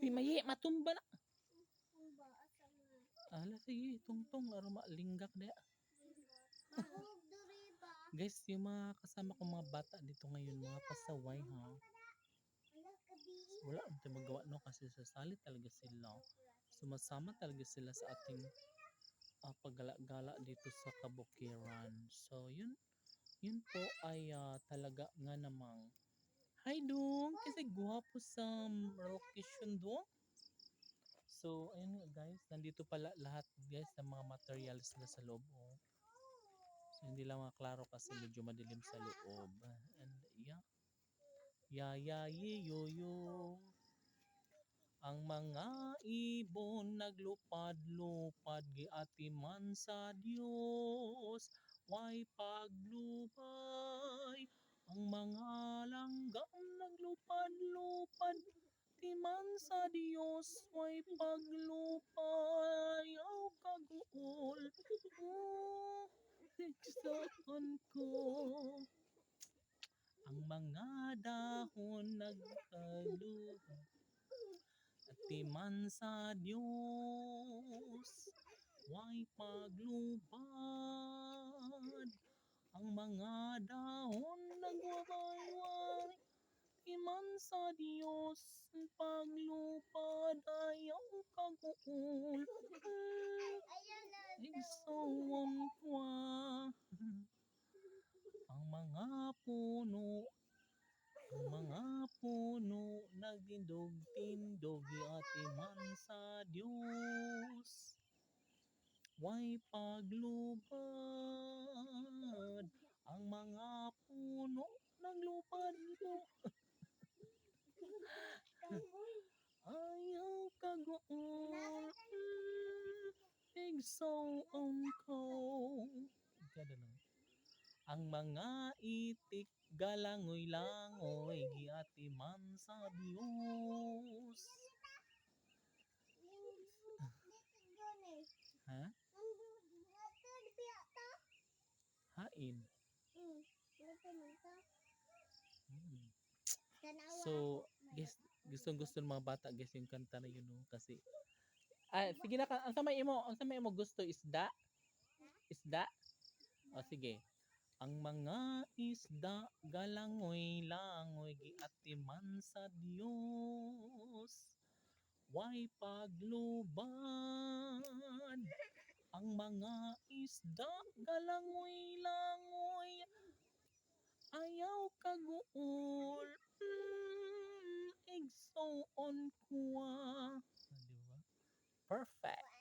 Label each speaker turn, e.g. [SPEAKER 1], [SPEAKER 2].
[SPEAKER 1] Uy, mayi, matumba na. Ala, sige, tungtong, laro malinggak na. Guys, yung mga kasama kong mga bata dito ngayon, mga pasaway ha. Wala ang magawa no kasi sasalit talaga sila. Sumasama talaga sila sa ating paggala-gala dito sa Kabukiran. So, yun po ay talaga nga namang hi dong! Kasi guwapo sa location dong. So, ayun nga guys, nandito pala lahat guys ng mga materials na sa loob. Oh. So, hindi lang maklaro kasi medyo madilim sa loob. And yeah. Yo yo. Ang mga ibon naglupad-lupad giatiman sa Dios, way paglubay. Ang mga langgam naglupad-lupad timan sa Dios, way paglupay. Aw kaguol, tiksoon ko. Ang mga dahon nagkalupad timan sa Diyos, way paglubad. Ang mga dahon nagwawayway, timan sa Diyos, paglupad ayaw kaguol. Igsoon kwa. Ang mga puno nagtindog-tindog atiman sa Diyos, way paglubad. Ang mga puno naglupad-lupad, ayaw kaguol. Igsoon ko. Ang mga itik galangoy-langoy giatiman sa Dios. Ha? Hain. So, guys, gusto ng mga bata guys yung kanta na yun no? Kasi sige na, ang samay mo gusto isda? Isda? O sige. Ang mga isda galangoy-langoy giatiman sa Dios, way paglubad. Ang mga isda galangoy-langoy, ayaw kaguol. Igsoon kwa. Diba? Perfect.